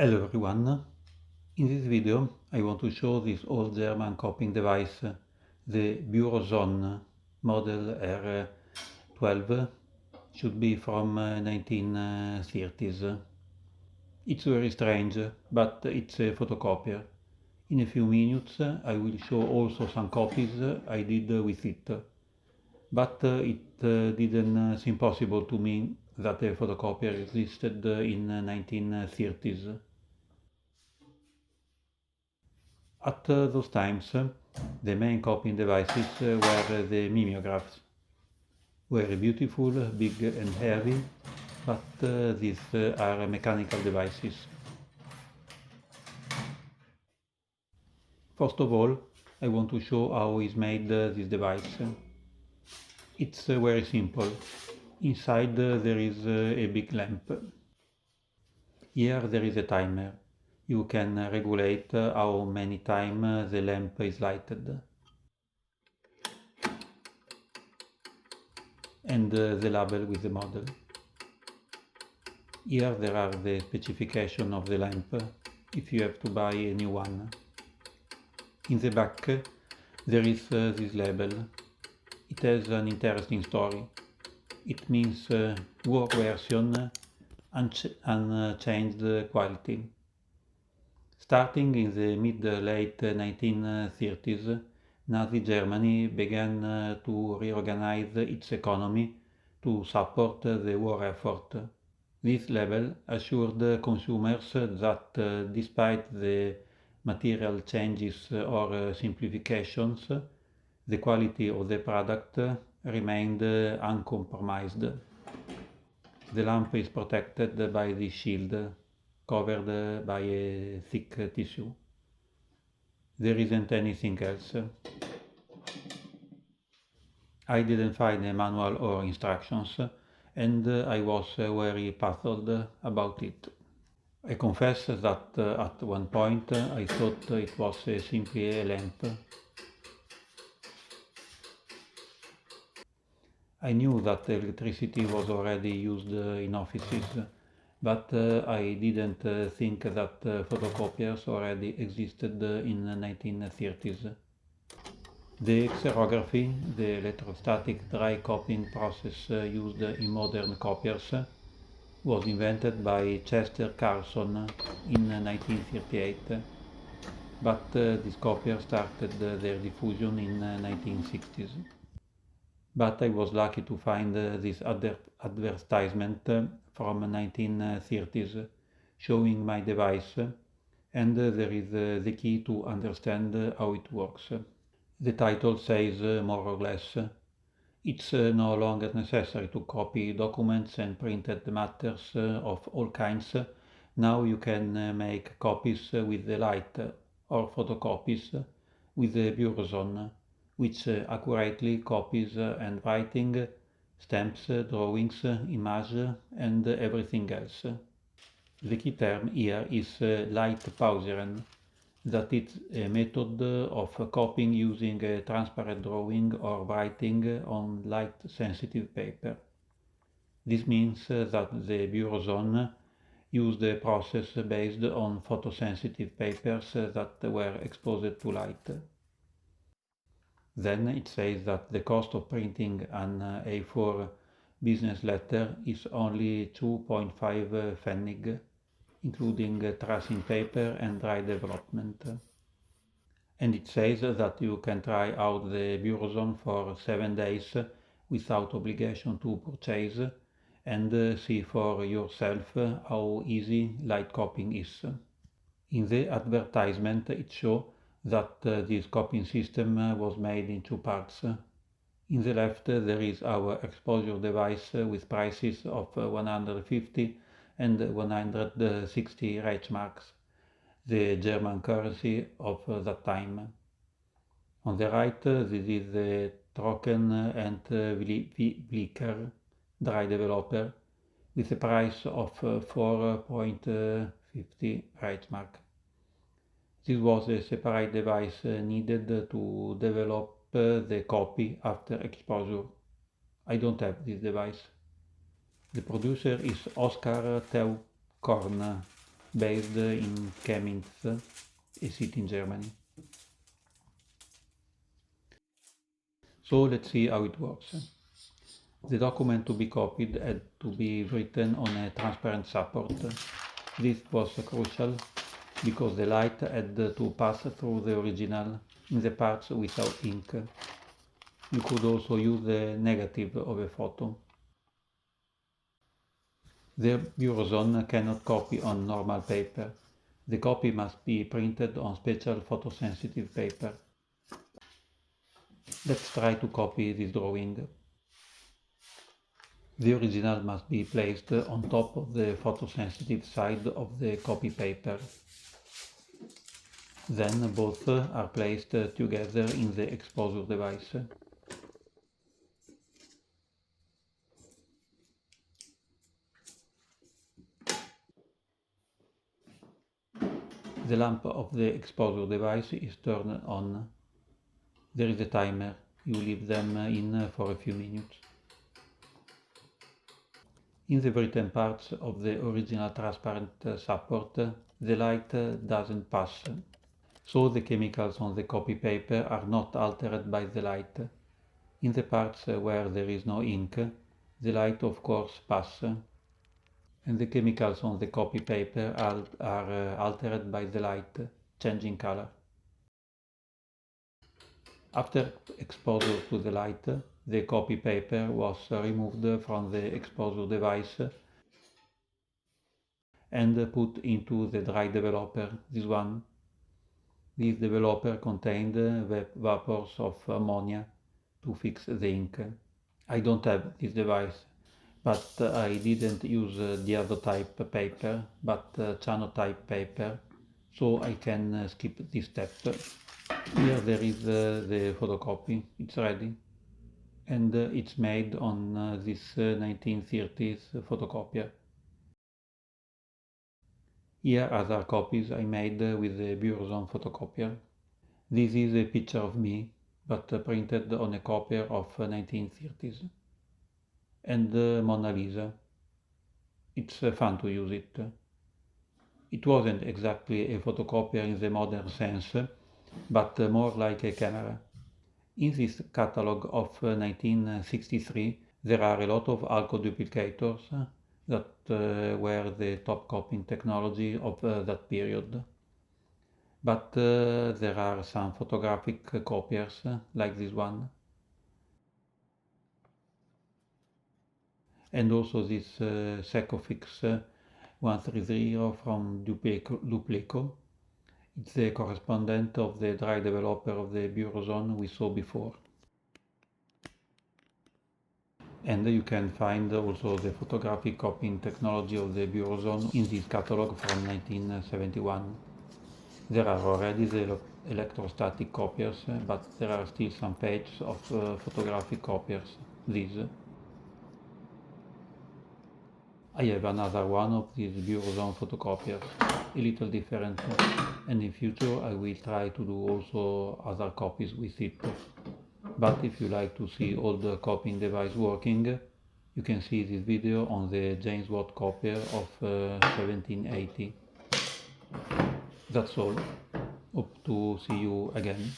Hello everyone, in this video I want to show this old German copying device, the Burosonne model R12, should be from 1930s. It's very strange, but it's a photocopier. In a few minutes I will show also some copies I did with it, but it didn't seem possible to me that a photocopier existed in 1930s. At those times, the main copying devices were the mimeographs. Very beautiful, big and heavy, but these are mechanical devices. First of all, I want to show how is made this device. It's very simple. Inside there is a big lamp. Here there is a timer. You can regulate how many times the lamp is lighted. And the label with the model. Here there are the specifications of the lamp, if you have to buy a new one. In the back there is this label. It has an interesting story. It means work version, unchanged quality. Starting in the mid-late 1930s, Nazi Germany began to reorganize its economy to support the war effort. This label assured consumers that despite the material changes or simplifications, the quality of the product remained uncompromised. The lamp is protected by this shield, covered by a thick tissue. There isn't anything else. I didn't find a manual or instructions, and I was very puzzled about it. I confess that at one point I thought it was simply a lamp. I knew that electricity was already used in offices, but I didn't think that photocopiers already existed in the 1930s. The xerography, the electrostatic dry copying process used in modern copiers, was invented by Chester Carlson in 1938, but these copiers started their diffusion in 1960s. But I was lucky to find this advertisement from 1930s showing my device, and there is the key to understand how it works. The title says more or less, it's no longer necessary to copy documents and printed matters of all kinds. Now you can make copies with the light or photocopies with the Burosonne, which accurately copies handwriting, stamps, drawings, image, and everything else. The key term here is light pauseren, that is a method of copying using a transparent drawing or writing on light-sensitive paper. This means that the Burosonne used a process based on photosensitive papers that were exposed to light. Then it says that the cost of printing an A4 business letter is only 2.5 pfennig, including tracing paper and dry development. And it says that you can try out the Burosonne for 7 days without obligation to purchase and see for yourself how easy light copying is. In the advertisement it shows that this copying system was made in two parts. In the left there is our exposure device with prices of 150 and 160 Reichsmarks, the German currency of that time. On the right this is the Trocken and Blicker dry developer with a price of 4.50 Reichsmark. This was a separate device needed to develop the copy after exposure. I don't have this device. The producer is Oscar Teukorn, based in Chemnitz, a city in Germany. So let's see how it works. The document to be copied had to be written on a transparent support. This was crucial because the light had to pass through the original in the parts without ink. You could also use the negative of a photo. The Burosonne cannot copy on normal paper. The copy must be printed on special photosensitive paper. Let's try to copy this drawing. The original must be placed on top of the photosensitive side of the copy paper. Then both are placed together in the exposure device. The lamp of the exposure device is turned on. There is a timer. You leave them in for a few minutes. In the written parts of the original transparent support, the light doesn't pass, so the chemicals on the copy paper are not altered by the light. In the parts where there is no ink, the light of course passes, and the chemicals on the copy paper are altered by the light, changing color. After exposure to the light, the copy paper was removed from the exposure device and put into the dry developer, this one. This developer contained vapors of ammonia to fix the ink. I don't have this device, but I didn't use diadotype paper, but cyanotype paper, so I can skip this step. Here there is the photocopy, it's ready, and it's made on this 1930s photocopier. Here other copies I made with the Burosonne photocopier. This is a picture of me, but printed on a copier of 1930s. And Mona Lisa. It's fun to use it. It wasn't exactly a photocopier in the modern sense, but more like a camera. In this catalog of 1963, there are a lot of alcohol duplicators that were the top copying technology of that period. But there are some photographic copiers, like this one. And also this Secofix 130 from Duplico. It's the correspondent of the dry developer of the Burosonne we saw before. And you can find also the photographic copying technology of the Burosonne in this catalog from 1971. There are already the electrostatic copiers, but there are still some pages of photographic copiers, these. I have another one of these Burosonne photocopiers, a little different, and in future I will try to do also other copies with it. But if you like to see all the copying device working, you can see this video on the James Watt copier of 1780. That's all. Hope to see you again.